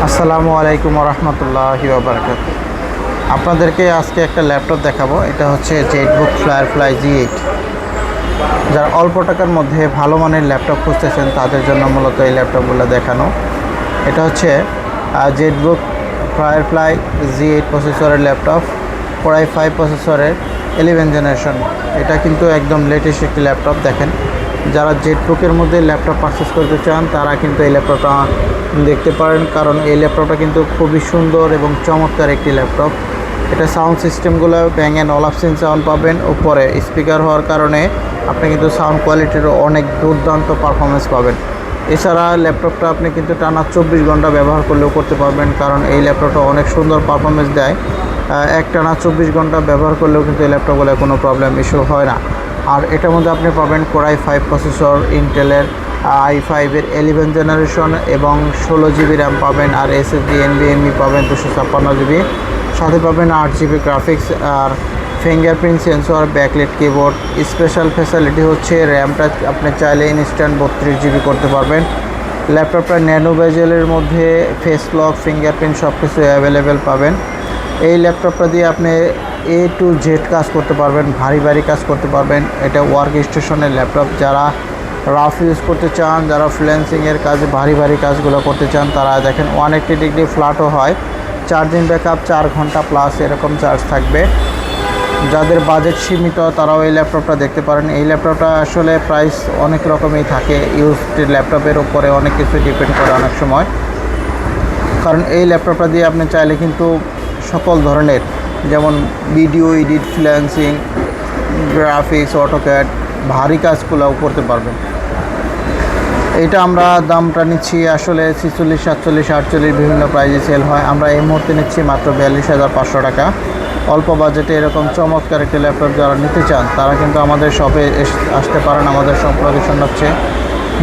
আসসালামু আলাইকুম রহমতুল্লাহি ওয়া বারাকাতুহু। আপনাদেরকে আজকে একটা ল্যাপটপ দেখাবো। এটা হচ্ছে জেটবুক ফায়ারফ্লাই G8। যারা অল্প টাকার মধ্যে ভালো মানের ল্যাপটপ খুঁজতেছেন তাদের জন্য মূলত এই ল্যাপটপগুলো দেখানো। এটা হচ্ছে জেটবুক ফায়ারফ্লাই G8 প্রসেসরের ল্যাপটপ, Core i5 প্রসেসরের 11 জেনারেশন। এটা কিন্তু একদম লেটেস্ট একটি ল্যাপটপ। দেখেন, যারা জেটবুকের মধ্যে ল্যাপটপ পারচেস করতে চান তারা কিন্তু এই ল্যাপটপটা দেখতে পারেন, কারণ এই ল্যাপটপটা কিন্তু খুবই সুন্দর এবং চমৎকার একটি ল্যাপটপ। এটা সাউন্ড সিস্টেমগুলো ব্যাং অ্যান্ড অলাপসিন সাউন্ড পাবেন। উপরে স্পিকার হওয়ার কারণে আপনি কিন্তু সাউন্ড কোয়ালিটিরও অনেক দুর্দান্ত পারফরমেন্স পাবেন। এছাড়া ল্যাপটপটা আপনি কিন্তু টানা 24 ঘন্টা ব্যবহার করলেও করতে পারবেন, কারণ এই ল্যাপটপটা অনেক সুন্দর পারফরমেন্স দেয়। টানা 24 ঘন্টা ব্যবহার করলেও কিন্তু এই ল্যাপটপগুলো কোনো প্রবলেম ইস্যু হয় না। আর এটার মধ্যে আপনি পাবেন Core i5 প্রসেসর, ইন্টেলের i5-এর 11 জেনারেশন এবং 16 জিবি র্যাম পাবেন। আর SSD NVMe পাবেন 256 জিবি। সাথে পাবেন 8 জিবি গ্রাফিক্স আর fingerprint sensor, backlight keyboard. Special facility হচ্ছে র্যামটা আপনি চাইলে ইনস্ট্যান্ট 32 জিবি করতে পারবেন। ল্যাপটপটা ন্যানো বেজেলের মধ্যে ফেস লক, ফিঙ্গারপ্রিন্ট সব কিছু অ্যাভেলেবেল পাবেন। এই ল্যাপটপটা দিয়ে আপনি A to Z কাজ করতে পারবেন, ভারী ভারী কাজ করতে পারবেন। এটা ওয়ার্ক স্টেশনের ল্যাপটপ। যারা রাফ ইউজ করতে চান, যারা ফ্রিল্যান্সিংয়ের কাজে ভারী ভারী কাজগুলো করতে চান, তারা দেখেন 180 ডিগ্রি ফ্ল্যাটও হয়। চার্জিং ব্যাকআপ 4 ঘন্টা প্লাস এরকম চার্জ থাকবে। যাদের বাজেট সীমিত তারাও এই ল্যাপটপটা দেখতে পারেন। এই ল্যাপটপটা আসলে প্রাইস অনেক রকমই থাকে। ইউজড ল্যাপটপের উপরে অনেক কিছু ডিপেন্ড করে অনেক সময়, কারণ এই ল্যাপটপটা দিয়ে আপনি চাইলে কিন্তু সকল ধরনের, যেমন video edit, freelancing, graphics, AutoCAD, ভারী কাজগুলোও করতে পারবেন। এটা আমরা দামটা নিচ্ছি আসলে 46, 47, 48 বিভিন্ন প্রাইজে সেল হয়। আমরা এই মুহূর্তে নিচ্ছি মাত্র 42,500 টাকা। অল্প বাজেটে এরকম চমৎকার একটি ল্যাপটপ যারা নিতে চান তারা কিন্তু আমাদের শপে আসতে পারেন। আমাদের শপ লোকেশন হচ্ছে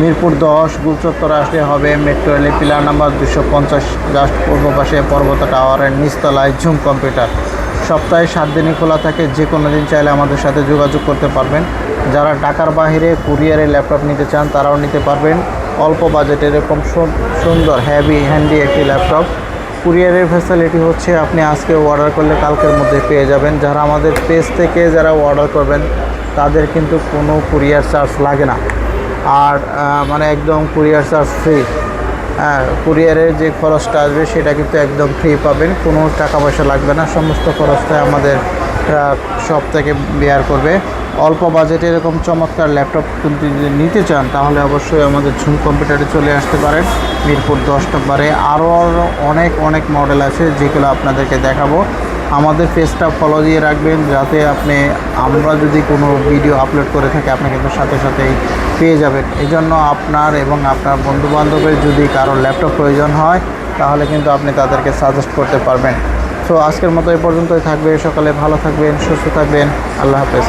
মিরপুর 10, গুলচত্বরে আসলে হবে মেট্রো রেলে পিলার নাম্বার 250, জাস্ট পূর্ব পাশে পর্বত টাওয়ারের নিচতলায় ঝুম কম্পিউটার। সপ্তাহে 7 দিনই খোলা থাকে। যে কোনো দিন চাইলে আমাদের সাথে যোগাযোগ করতে পারবেন। যারা ঢাকার বাইরে কুরিয়ারে ল্যাপটপ নিতে চান তারাও নিতে পারবেন। অল্প বাজেটে এরকম সুন্দর হ্যান্ডি একটি ল্যাপটপ। কুরিয়ারের ফ্যাসিলিটি হচ্ছে আপনি আজকে অর্ডার করলে কালকের মধ্যে পেয়ে যাবেন। যারা আমাদের পেজ থেকে যারা অর্ডার করবেন তাদের কিন্তু কোনো কুরিয়ার চার্জ লাগে না। আর মানে একদম কুরিয়ার চার্জ ফ্রি। কুরিয়ারের যে খরচটা আসবে সেটা কিন্তু একদম ফ্রি পাবেন, কোনো টাকা পয়সা লাগবে না। সমস্ত খরচটা আমাদের শপ থেকে বেয়ার করবে। অল্প বাজেটে এরকম চমৎকার ল্যাপটপ কিন্তু যদি নিতে চান তাহলে অবশ্যই আমাদের ঝুম কম্পিউটারে চলে আসতে পারেন মিরপুর 10 নম্বরে। আরও অনেক মডেল আছে যেগুলো আপনাদেরকে দেখাবো। আমাদের পেজটা ফলো দিয়ে রাখবেন, যাতে আমরা যদি কোনো ভিডিও আপলোড করে থাকি আপনি কিন্তু সাথে সাথেই পেয়ে যাবেন। এই জন্য আপনার এবং আপনার বন্ধুবান্ধবের যদি কারো ল্যাপটপ প্রয়োজন হয় তাহলে কিন্তু আপনি তাদেরকে সাজেস্ট করতে পারবেন। তো আজকের মতো এই পর্যন্তই থাকবে। সকালে ভালো থাকবেন, সুস্থ থাকবেন। আল্লাহ হাফেজ।